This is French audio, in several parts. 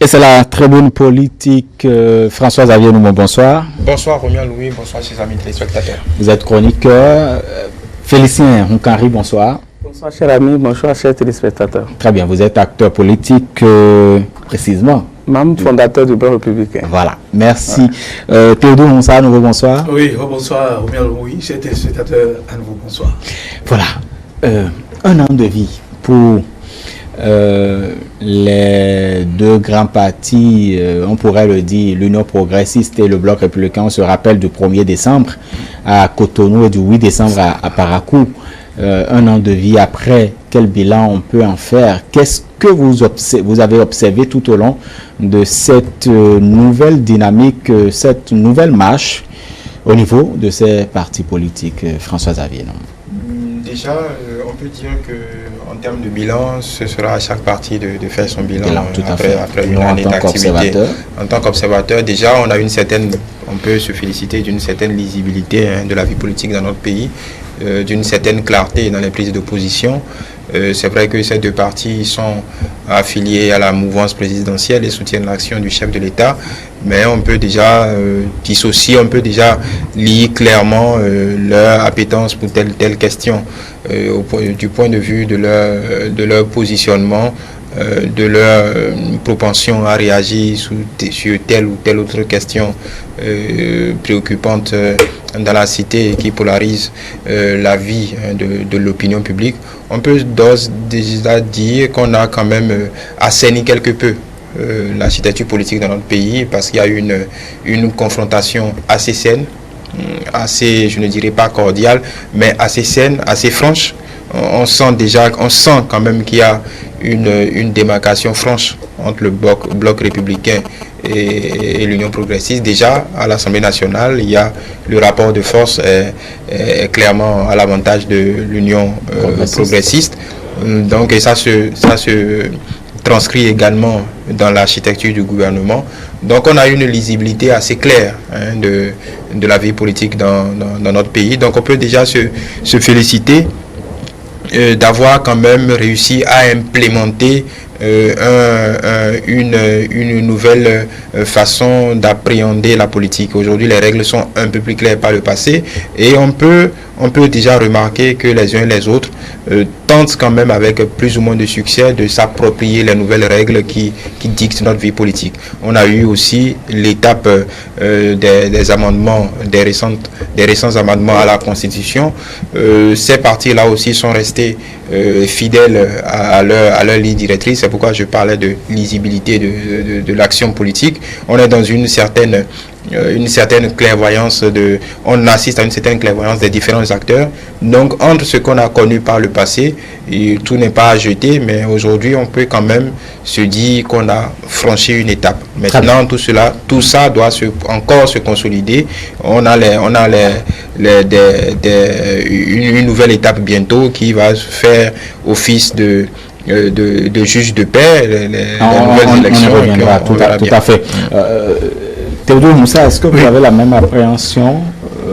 Et c'est la tribune politique. François-Xavier Noumon, bonsoir. Bonsoir Romain Louis, bonsoir chers amis téléspectateurs. Vous êtes chroniqueur. Félicien Nkari, bonsoir. Bonsoir chers amis, bonsoir chers téléspectateurs. Très bien, vous êtes acteur politique précisément. Membre fondateur du Bloc républicain. Voilà, merci. Théodore Moussa, à nouveau bonsoir. Oui, bonsoir Romain Louis, chers téléspectateurs, à nouveau bonsoir. Voilà, un an de vie pour les deux grands partis, on pourrait le dire, l'Union progressiste et le Bloc républicain. On se rappelle du 1er décembre à Cotonou et du 8 décembre à Parakou. Un an de vie après, quel bilan on peut en faire? Qu'est-ce que vous avez observé tout au long de cette nouvelle dynamique, cette nouvelle marche au niveau de ces partis politiques, François-Xavier? Déjà, on peut dire que en termes de bilan, ce sera à chaque parti de faire son bilan après une année d'activité. En tant qu'observateur, déjà, on peut se féliciter d'une certaine lisibilité de la vie politique dans notre pays, d'une certaine clarté dans les prises de position. C'est vrai que ces deux partis sont affiliés à la mouvance présidentielle et soutiennent l'action du chef de l'État, mais on peut déjà dissocier, on peut déjà lier clairement leur appétence pour telle question du point de vue de leur positionnement, de leur propension à réagir sur telle ou telle autre question préoccupante dans la cité et qui polarise la vie de l'opinion publique. On peut déjà dire qu'on a quand même assaini quelque peu l'architecture politique dans notre pays, parce qu'il y a une confrontation assez saine, assez, je ne dirais pas cordiale, mais assez saine, assez franche. On sent quand même qu'il y a une démarcation franche entre le bloc républicain et l'Union progressiste. Déjà, à l'Assemblée nationale, il y a le rapport de force est clairement à l'avantage de l'Union progressiste. Donc, et ça se transcrit également dans l'architecture du gouvernement. Donc, on a une lisibilité assez claire de la vie politique dans notre pays. Donc, on peut déjà se féliciter d'avoir quand même réussi à implémenter une nouvelle façon d'appréhender la politique. Aujourd'hui, les règles sont un peu plus claires par le passé, et on peut déjà remarquer que les uns et les autres tentent quand même avec plus ou moins de succès de s'approprier les nouvelles règles qui dictent notre vie politique. On a eu aussi l'étape des amendements, des récents amendements à la Constitution. Ces partis-là aussi sont restés fidèles à leur ligne directrice. C'est pourquoi je parlais de lisibilité de l'action politique. On est dans une certaine clairvoyance on assiste à une certaine clairvoyance des différents acteurs. Donc, entre ce qu'on a connu par le passé, tout n'est pas à jeter, mais aujourd'hui, on peut quand même se dire qu'on a franchi une étape. Maintenant, tout ça doit encore se consolider. On a une nouvelle étape bientôt qui va faire office de juge de paix, les nouvelles élections. On y reviendra, tout à fait. Théodore Moussa, est-ce que vous avez la même appréhension?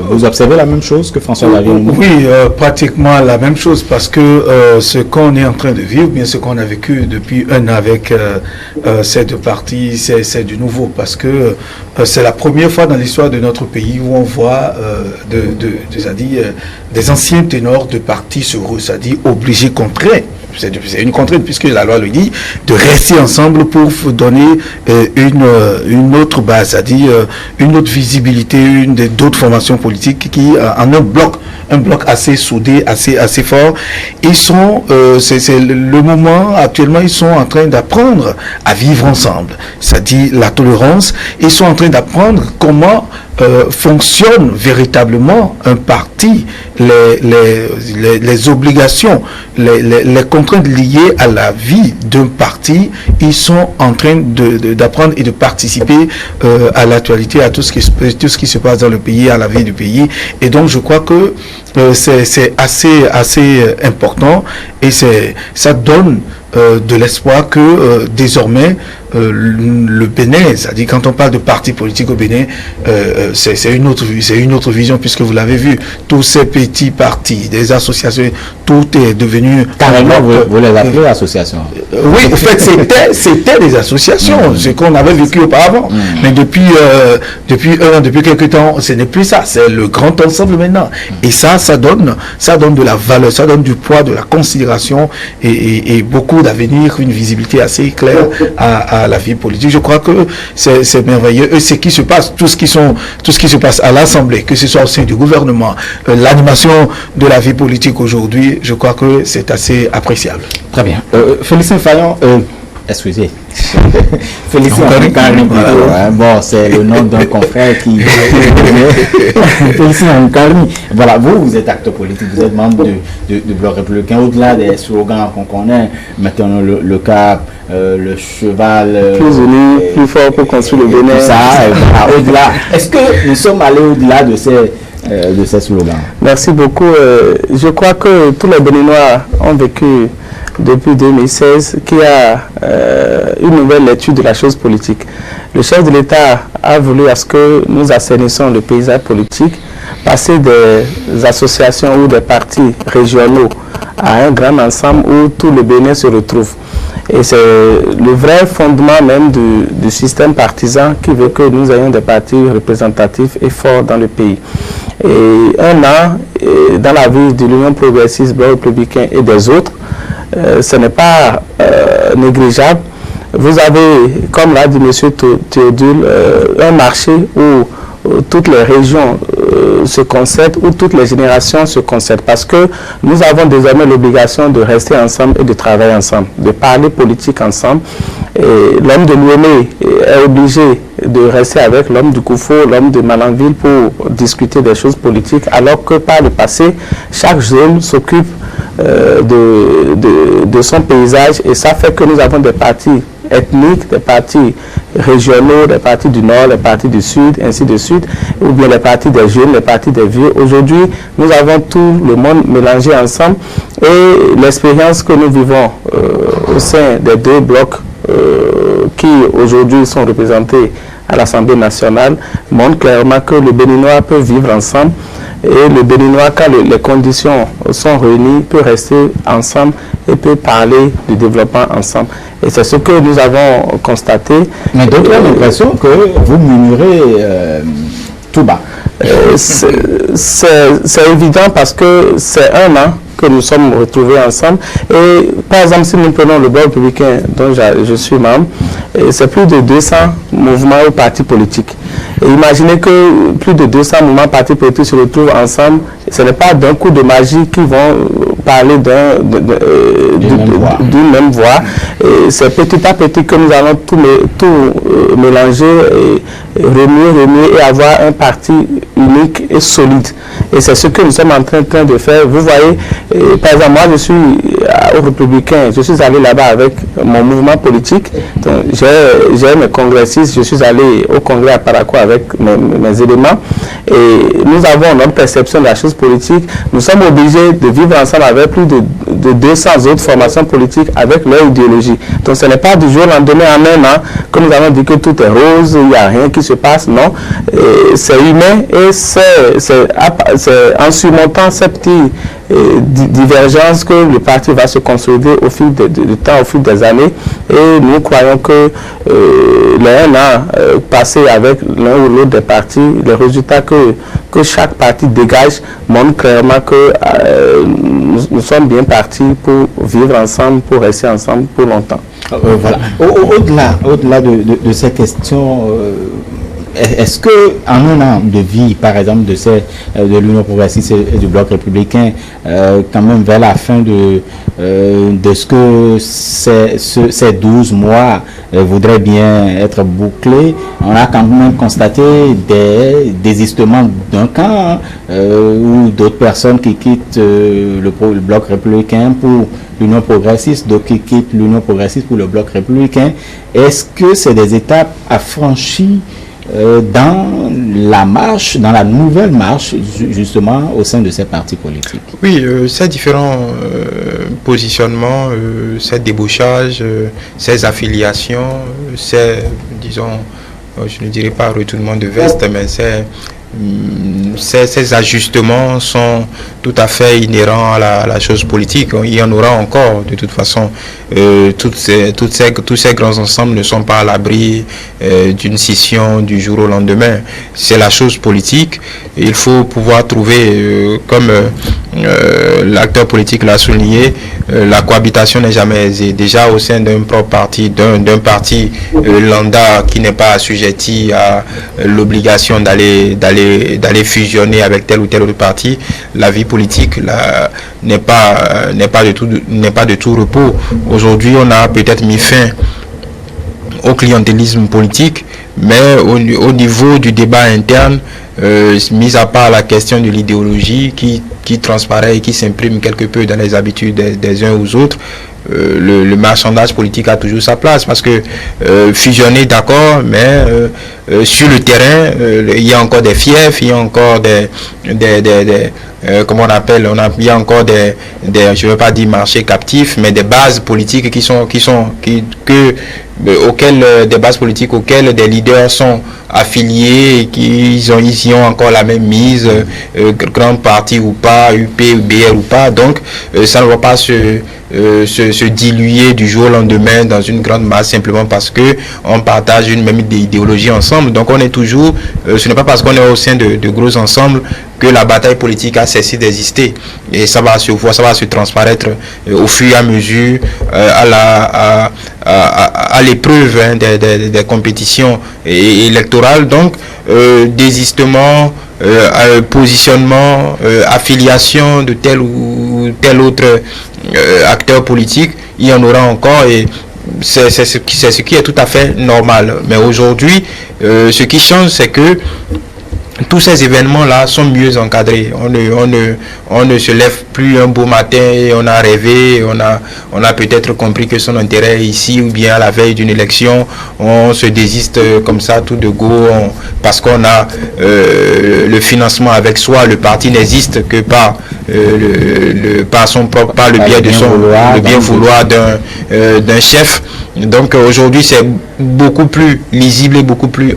Vous observez la même chose que François-Xavier? Oui, pratiquement la même chose, parce que ce qu'on est en train de vivre, bien ce qu'on a vécu depuis un an avec ces deux partis, c'est du nouveau, parce que c'est la première fois dans l'histoire de notre pays où on voit des anciens ténors de partis c'est-à-dire obligés, contraints. C'est une contrainte, puisque la loi le dit, de rester ensemble pour donner une autre base, c'est-à-dire une autre visibilité, d'autres formations politiques qui en un bloc assez soudé, assez fort. C'est le moment actuellement, ils sont en train d'apprendre à vivre ensemble, c'est-à-dire la tolérance. Ils sont en train d'apprendre comment fonctionne véritablement un parti, les obligations, les contraintes liées à la vie d'un parti. Ils sont en train d'apprendre et de participer à l'actualité, à tout ce qui se passe dans le pays, à la vie du pays. Et donc, je crois que c'est assez important, et ça donne de l'espoir que désormais le Bénin, c'est-à-dire quand on parle de parti politique au Bénin, c'est une autre vision, puisque vous l'avez vu, tous ces petits partis, des associations, tout est devenu... Carrément, vous les appelez associations? Oui, en fait, c'était des associations, ce qu'on avait vécu auparavant. Mais depuis quelques temps, ce n'est plus ça, c'est le grand ensemble maintenant. Et ça donne de la valeur, ça donne du poids, de la considération et beaucoup d'avenir, une visibilité assez claire à la vie politique. Je crois que c'est merveilleux. Et ce qui se passe, tout ce qui se passe à l'Assemblée, que ce soit au sein du gouvernement, l'animation de la vie politique aujourd'hui, je crois que c'est assez appréciable. Très bien. Félicien Fayon, excusez. Félicien Nkari, bon, c'est le nom d'un confrère qui... Félicien Nkari, voilà, vous êtes acteur politique, vous êtes membre du Bloc républicain, au-delà des slogans qu'on connaît, maintenant le cap, le cheval... plus uni, plus fort pour construire le Bénin. Ça, voilà, au-delà. Est-ce que nous sommes allés au-delà de ces slogans? Merci beaucoup. Je crois que tous les Béninois ont vécu depuis 2016 qu'il y a une nouvelle lecture de la chose politique. Le chef de l'État a voulu à ce que nous assainissons le paysage politique, passer des associations ou des partis régionaux à un grand ensemble où tout le Bénin se retrouve. Et c'est le vrai fondement même du système partisan qui veut que nous ayons des partis représentatifs et forts dans le pays. Et un an dans la vie de l'Union progressiste, Bloc républicain et des autres, ce n'est pas négligeable. Vous avez, comme l'a dit M. Théodule, un marché où toutes les régions se concèdent, où toutes les générations se concèdent, parce que nous avons désormais l'obligation de rester ensemble et de travailler ensemble, de parler politique ensemble. L'homme de Lomé est obligé de rester avec l'homme du Koufo, l'homme de Malanville pour discuter des choses politiques, alors que par le passé, chaque zone s'occupe de son paysage, et ça fait que nous avons des partis ethniques, des partis régionaux, les partis du Nord, les partis du Sud, ainsi de suite, ou bien les partis des jeunes, les partis des vieux. Aujourd'hui, nous avons tout le monde mélangé ensemble, et l'expérience que nous vivons au sein des deux blocs qui aujourd'hui sont représentés à l'Assemblée nationale montre clairement que le Béninois peut vivre ensemble, et le Béninois, quand les conditions sont réunies, peut rester ensemble et peut parler du développement ensemble. Et c'est ce que nous avons constaté. Mais d'autres ont l'impression que vous murmurez tout bas. C'est évident parce que c'est un an que nous sommes retrouvés ensemble. Et par exemple, si nous prenons le Bloc républicain dont je suis membre, c'est plus de 200 mouvements ou partis politiques. Et imaginez que plus de 200 mouvements partis politiques se retrouvent ensemble. Ce n'est pas d'un coup de magie qu'ils vont parler d'une même voix. C'est petit à petit que nous allons tout mélanger, et remuer et avoir un parti unique et solide. Et c'est ce que nous sommes en train de faire. Vous voyez, par exemple, moi je suis au Républicain, je suis allé là-bas avec mon mouvement politique. J'ai mes congressistes, je suis allé au congrès à Parakou avec mes éléments. Et nous avons notre perception de la chose politique. Nous sommes obligés de vivre ensemble avec plus de 200 autres formations politiques avec leur idéologie. Donc ce n'est pas du jour au lendemain, en un an, que nous avons dit que tout est rose, il n'y a rien qui se passe. Non, c'est humain, et c'est en surmontant ces petites divergences que le parti va se consolider au fil du temps, au fil des années. Et nous croyons que les un an passés avec l'un ou l'autre des partis, les résultats que chaque parti dégage montrent clairement que nous sommes bien partis pour vivre ensemble, pour rester ensemble pour longtemps. Voilà. Au-delà de ces questions, est-ce que en un an de vie, par exemple, de l'Union progressiste et du Bloc républicain, quand même vers la fin de ce que ces 12 mois voudraient bien être bouclés, on a quand même constaté des désistements d'un camp, ou d'autres personnes qui quittent le Bloc républicain pour l'Union progressiste, d'autres qui quittent l'Union progressiste pour le Bloc républicain. Est-ce que c'est des étapes à franchir dans la marche, dans la nouvelle marche, justement, au sein de ces partis politiques? Oui, ces différents positionnements, ces débauchages, ces affiliations, ces, disons, je ne dirais pas retournement de veste, mais ces ajustements sont tout à fait inhérents à la chose politique. Il y en aura encore, de toute façon. Tous ces grands ensembles ne sont pas à l'abri d'une scission du jour au lendemain. C'est la chose politique. Il faut pouvoir trouver, comme l'acteur politique l'a souligné, la cohabitation n'est jamais aisée. Déjà au sein d'un propre parti, d'un parti lambda qui n'est pas assujetti à l'obligation d'aller fusionner avec tel ou tel autre parti, la vie politique n'est pas de tout repos. Aujourd'hui, on a peut-être mis fin au clientélisme politique, mais au niveau du débat interne, mis à part la question de l'idéologie qui transparaît et qui s'imprime quelque peu dans les habitudes des uns aux autres, le marchandage politique a toujours sa place, parce que fusionner, d'accord, mais sur le terrain, il y a encore des fiefs, il y a encore comment on appelle, il y a encore je ne veux pas dire marchés captifs, mais des bases politiques des bases politiques auxquelles des leaders sont affiliés et ils y ont encore la même mise, grand parti ou pas, UP, UBR ou pas, donc ça ne va pas se diluer du jour au lendemain dans une grande masse simplement parce que on partage une même idéologie ensemble. Donc on est toujours, ce n'est pas parce qu'on est au sein de gros ensembles que la bataille politique a cessé d'exister, et ça va se voir, ça va se transparaître au fur et à mesure à l'épreuve des compétitions électorales. Donc désistement, positionnement, affiliation de tel ou tel autre acteur politique, il y en aura encore, et c'est ce qui est tout à fait normal. Mais aujourd'hui, ce qui change, c'est que tous ces événements-là sont mieux encadrés. On ne se lève plus un beau matin et on a rêvé, on a peut-être compris que son intérêt est ici, ou bien à la veille d'une élection, on se désiste comme ça tout de go, parce qu'on a le financement avec soi. Le parti n'existe que par le biais de le bien vouloir d'un chef. Donc aujourd'hui, c'est beaucoup plus lisible et beaucoup plus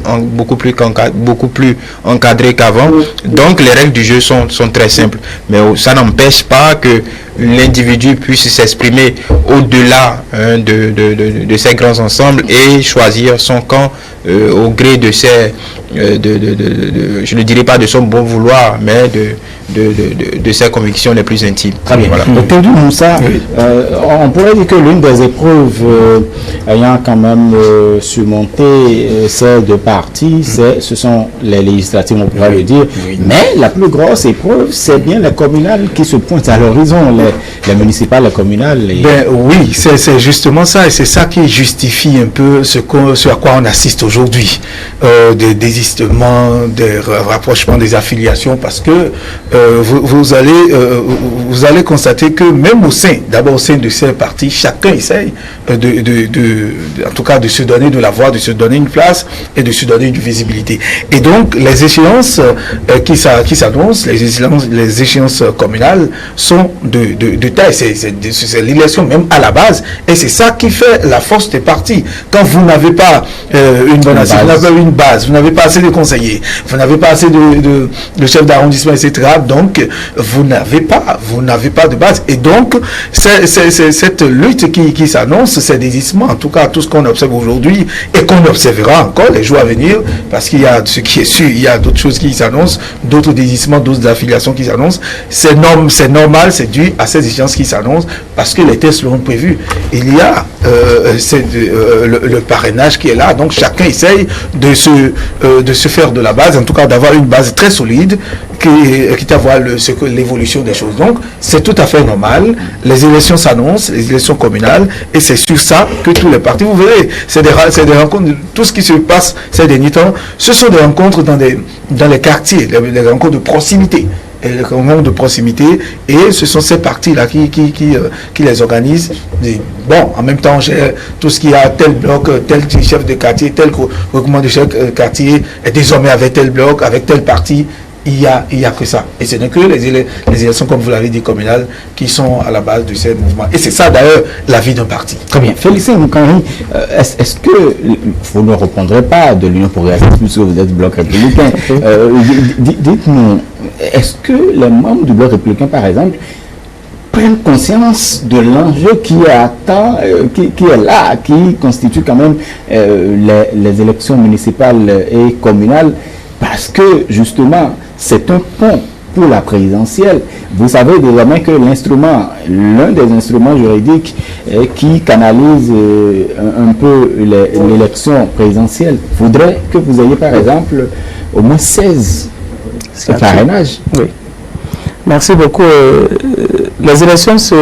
encadré qu'avant. Donc les règles du jeu sont très simples, mais ça n'empêche pas que l'individu puisse s'exprimer au-delà de ces grands ensembles et choisir son camp au gré de ses je ne dirais pas de son bon vouloir, mais de ses convictions les plus intimes. Très bien. Voilà. Docteur Moussa, on pourrait dire que l'une des épreuves ayant quand même surmonté ces deux partis, ce sont les législatives, on pourrait le dire, mais la plus grosse épreuve, c'est bien les communales qui se pointent à l'horizon, les municipales, les communales. Oui, c'est justement ça, et c'est ça qui justifie un peu ce à quoi on assiste aujourd'hui, des désistements, des rapprochements, des affiliations, parce que vous allez constater que même au sein de ces partis, chacun essaye en tout cas de se donner de la voix, de se donner une place et de se donner une visibilité. Et donc les échéances qui s'annoncent, les échéances communales sont de taille. C'est l'élection même à la base, et c'est ça qui fait la force des partis. Quand vous n'avez pas une bonne assise, vous n'avez pas une base, vous n'avez pas assez de conseillers, vous n'avez pas assez de chefs d'arrondissement, etc. Donc vous n'avez pas de base, et donc cette lutte qui s'annonce, ces désistements, en tout cas tout ce qu'on observe aujourd'hui et qu'on observera encore les jours à venir, parce qu'il y a ce qui est sûr, il y a d'autres choses qui s'annoncent, d'autres désistements, d'autres affiliations qui s'annoncent. C'est normal, c'est dû à ces échéances qui s'annoncent, parce que les tests l'ont prévu. Il y a le parrainage qui est là, donc chacun essaye de se faire de la base, en tout cas d'avoir une base très solide qui à voir l'évolution des choses. Donc c'est tout à fait normal. Les élections s'annoncent, les élections communales, et c'est sur ça que tous les partis, vous verrez, c'est des rencontres, tout ce qui se passe ces derniers temps, ce sont des rencontres dans les quartiers, les rencontres de proximité. réunions de proximité, et ce sont ces partis-là qui les organisent. Et bon, en même temps, tout ce qui a tel bloc, tel chef de quartier, tel groupement de chef de quartier est désormais avec tel bloc, avec tel parti. Il y a que ça. Et ce n'est que les élections, comme vous l'avez dit, communales, qui sont à la base de ces mouvements. Et c'est ça, d'ailleurs, la vie d'un parti. Très bien. Félicien Moukari, est-ce que vous ne reprendrez pas de l'Union progressiste puisque vous êtes bloc républicain? Dites-nous, est-ce que les membres du bloc républicain, par exemple, prennent conscience de l'enjeu qui est là, qui constitue quand même les élections municipales et communales, parce que justement c'est un pont pour la présidentielle. Vous savez désormais que l'un des instruments juridiques qui canalise un peu l'élection présidentielle voudrait que vous ayez par exemple au moins 16 parrainages. Oui. Merci beaucoup. Les élections se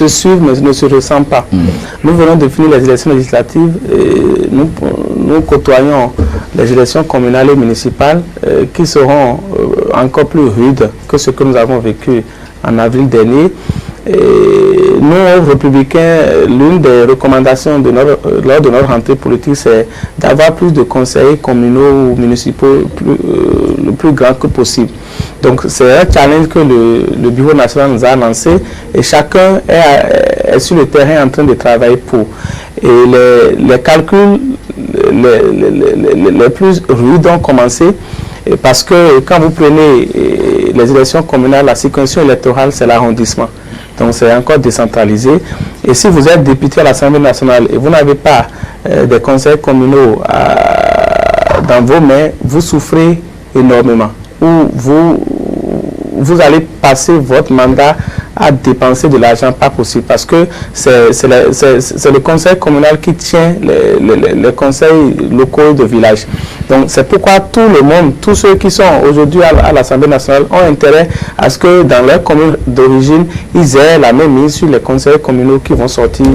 suivent mais ne se ressemblent pas. Nous venons de finir les élections législatives et nous côtoyons les élections communales et municipales qui seront encore plus rudes que ce que nous avons vécu en avril dernier. Et nous, républicains, l'une des recommandations lors de notre rentrée politique, c'est d'avoir plus de conseillers communaux ou municipaux le plus grand que possible. Donc c'est un challenge que le Bureau national nous a lancé et chacun est sur le terrain en train de travailler pour. Et les calculs les plus rudes ont commencé parce que quand vous prenez les élections communales, la circonscription électorale, c'est l'arrondissement. Donc c'est encore décentralisé. Et si vous êtes député à l'Assemblée nationale et vous n'avez pas des conseils communaux dans vos mains, vous souffrez énormément. Ou vous allez passer votre mandat à dépenser de l'argent pas possible parce que c'est le conseil communal qui tient les conseils locaux de village. Donc c'est pourquoi tout le monde, tous ceux qui sont aujourd'hui à l'Assemblée nationale ont intérêt à ce que dans leur commune d'origine, ils aient la même mise sur les conseils communaux qui vont sortir.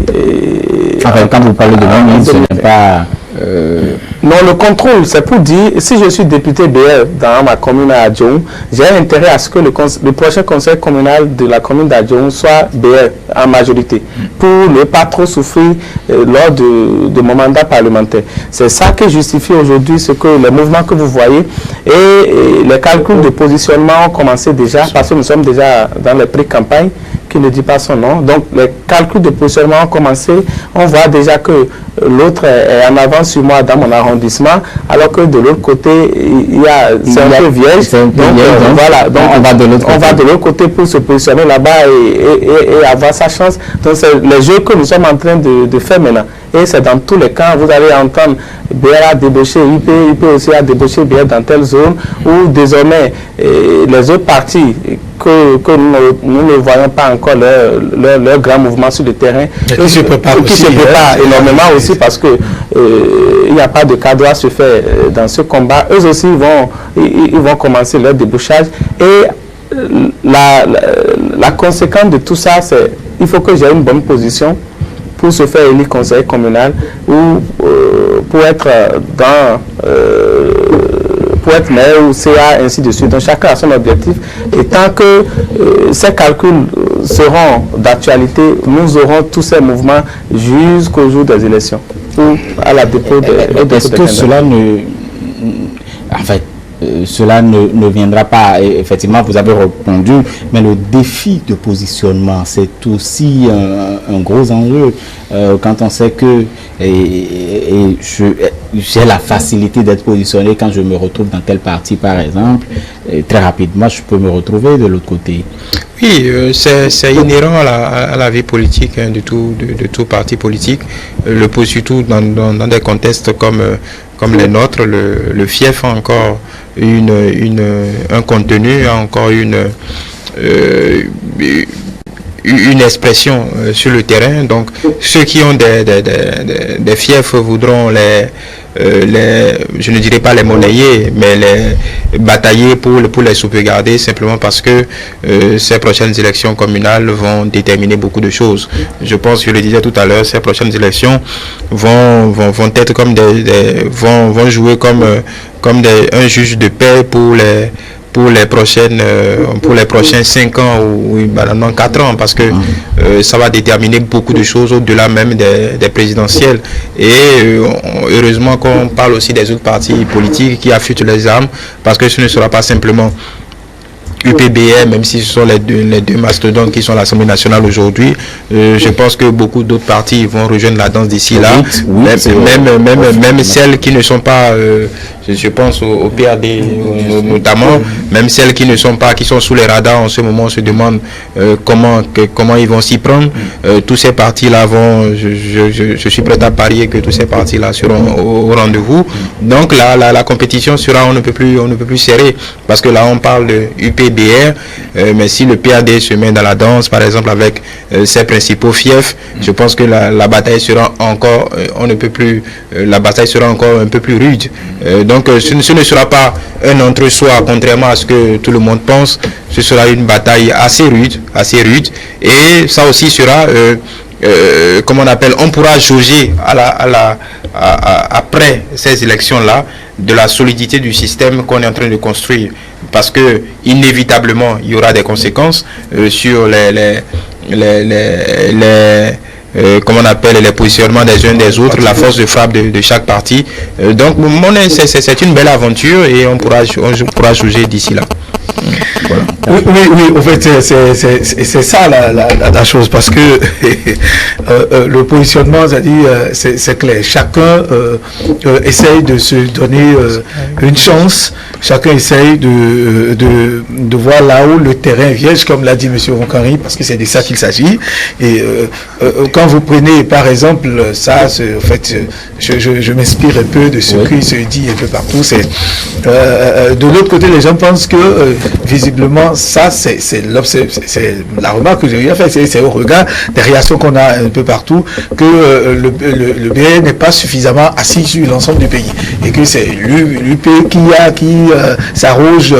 Enfin, quand vous parlez de même mise, ce n'est pas... Non, le contrôle, c'est pour dire, si je suis député BR dans ma commune à Adjoum, j'ai intérêt à ce que le prochain conseil communal de la commune d'Adjoum soit BR en majorité, pour ne pas trop souffrir lors de mon mandat parlementaire. C'est ça qui justifie aujourd'hui ce que les mouvements que vous voyez et les calculs de positionnement ont commencé déjà, parce que nous sommes déjà dans les pré-campagnes, qui ne dit pas son nom. Donc les calculs de positionnement ont commencé. On voit déjà que l'autre est en avance sur moi dans mon arrondissement, alors que de l'autre côté, c'est un peu vierge. Voilà, donc on va de l'autre côté pour se positionner là-bas et avoir sa chance. Donc c'est les jeux que nous sommes en train de faire maintenant. Et c'est dans tous les cas, vous allez entendre BR a débauché, IP aussi a débauché BR dans telle zone, où désormais les autres partis que nous ne voyons pas encore leur grand mouvement sur le terrain, qui se préparent énormément aussi parce que il n'y a pas de cadeau à se faire dans ce combat. Eux aussi ils vont commencer leur débouchage et la conséquence de tout ça, c'est il faut que j'ai une bonne position pour se faire élire conseiller communal ou pour être pour être maire ou CA, ainsi de suite. Donc chacun a son objectif. Et tant que ces calculs seront d'actualité, nous aurons tous ces mouvements jusqu'au jour des élections ou à la dépôt de est-ce que cela ne... En fait, cela ne viendra pas, effectivement vous avez répondu, mais le défi de positionnement, c'est aussi un gros enjeu quand on sait que j'ai la facilité d'être positionné quand je me retrouve dans tel parti par exemple, très rapidement je peux me retrouver de l'autre côté. Oui, c'est inhérent à la vie politique de tout parti politique, surtout dans des contextes comme les nôtres. Le fief a encore un contenu, a encore une expression sur le terrain. Donc ceux qui ont des fiefs voudront je ne dirais pas les monnayer, mais les batailler pour les sauvegarder, simplement parce que ces prochaines élections communales vont déterminer beaucoup de choses. Je pense, je le disais tout à l'heure, ces prochaines élections vont être comme vont jouer comme un juge de paix pour les prochains 5 ans ou non 4 ans, parce que ça va déterminer beaucoup de choses au-delà même des présidentielles. Et heureusement qu'on parle aussi des autres partis politiques qui affûtent les armes, parce que ce ne sera pas simplement UPBR, même si ce sont les deux mastodontes qui sont à l'Assemblée nationale aujourd'hui. Je pense que beaucoup d'autres partis vont rejoindre la danse d'ici là, même celles qui ne sont pas, je pense au PRD notamment, même celles qui sont sous les radars en ce moment, on se demande comment ils vont s'y prendre. Tous ces partis-là vont, je suis prêt à parier que tous ces partis-là seront au rendez-vous. Donc la compétition sera on ne peut plus serrée, parce que là on parle de UPBR, mais si le PAD se met dans la danse, par exemple avec ses principaux fiefs, je pense que la bataille sera encore la bataille sera encore un peu plus rude. Donc ce ne sera pas un entre-soi, contrairement à ce que tout le monde pense. Ce sera une bataille assez rude, et ça aussi sera comment on appelle, on pourra jauger après ces élections-là de la solidité du système qu'on est en train de construire, parce que inévitablement il y aura des conséquences sur comment on appelle, les positionnements des uns des autres, la force de frappe de chaque parti. Donc c'est une belle aventure, et on pourra juger d'ici là. Voilà. Oui, en fait, c'est ça la chose, parce que le positionnement, c'est clair. Chacun essaye de se donner une chance, chacun essaye de voir là où le terrain est vierge, comme l'a dit M. Roncari, parce que c'est de ça qu'il s'agit. Et quand vous prenez, par exemple, ça, en fait, je m'inspire un peu de ce qui se dit un peu partout. De l'autre côté, les gens pensent que visiblement, ça, c'est la remarque que j'ai eu à faire, c'est au regard des réactions qu'on a un peu partout, que le BN n'est pas suffisamment assis sur l'ensemble du pays, et que c'est l'UP qui s'arroge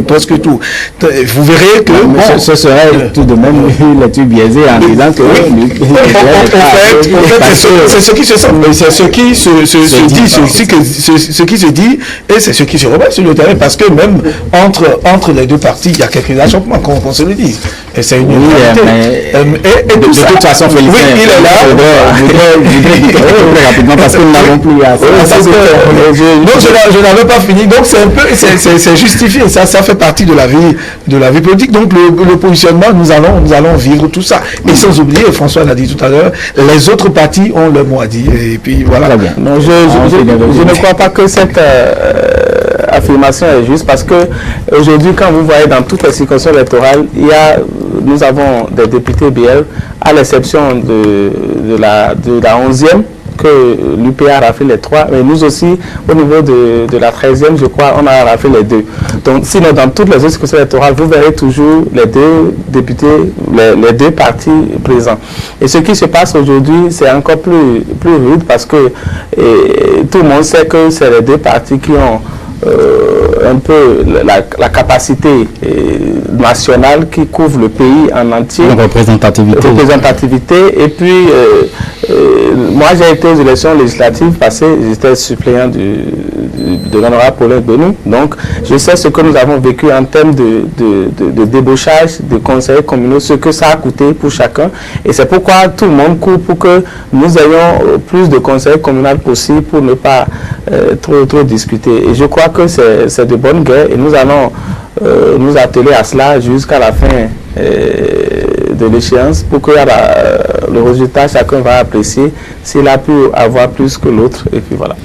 presque tout. Vous verrez que... ce serait tout de même une lecture biaisée en disant que... C'est ce qui se sent, c'est ce qui se dit, et c'est ce qui se remet sur le terrain, parce que même entre les deux parties, il y a quelques achoppements, qu'on se le dise. Et c'est une réalité. De toute façon, Félicien, il est là. Rapidement, parce que nous n'avons plus à je n'avais pas fini. Donc c'est justifié. Ça fait partie de la vie politique. Donc le positionnement, nous allons vivre tout ça. Et sans oublier, François l'a dit tout à l'heure, les autres partis ont leur mot à dire. Et puis voilà. Non, je ne crois pas que cette affirmation est juste, parce que aujourd'hui, quand vous voyez dans toutes les circonscriptions électorales, nous avons des députés BL, à l'exception de la 11e, que l'UPA a fait les 3, mais nous aussi, au niveau de la 13e, je crois, on a fait les 2. Donc, sinon, dans toutes les autres circonscriptions électorales, vous verrez toujours les 2 députés, les 2 partis présents. Et ce qui se passe aujourd'hui, c'est encore plus rude, parce que tout le monde sait que c'est les 2 partis qui ont un peu la capacité nationale, qui couvre le pays en entier. La représentativité. Et puis, moi j'ai été aux élections législatives passées, j'étais suppléant de l'honorable Paulin Benou. Donc, je sais ce que nous avons vécu en termes de débauchage de conseillers communaux, ce que ça a coûté pour chacun. Et c'est pourquoi tout le monde court pour que nous ayons plus de conseillers communaux possible, pour ne pas trop discuter. Et je crois que c'est de bonne guerre, et nous allons nous atteler à cela jusqu'à la fin de l'échéance, pour que le résultat, chacun va apprécier s'il a pu avoir plus que l'autre. Et puis voilà.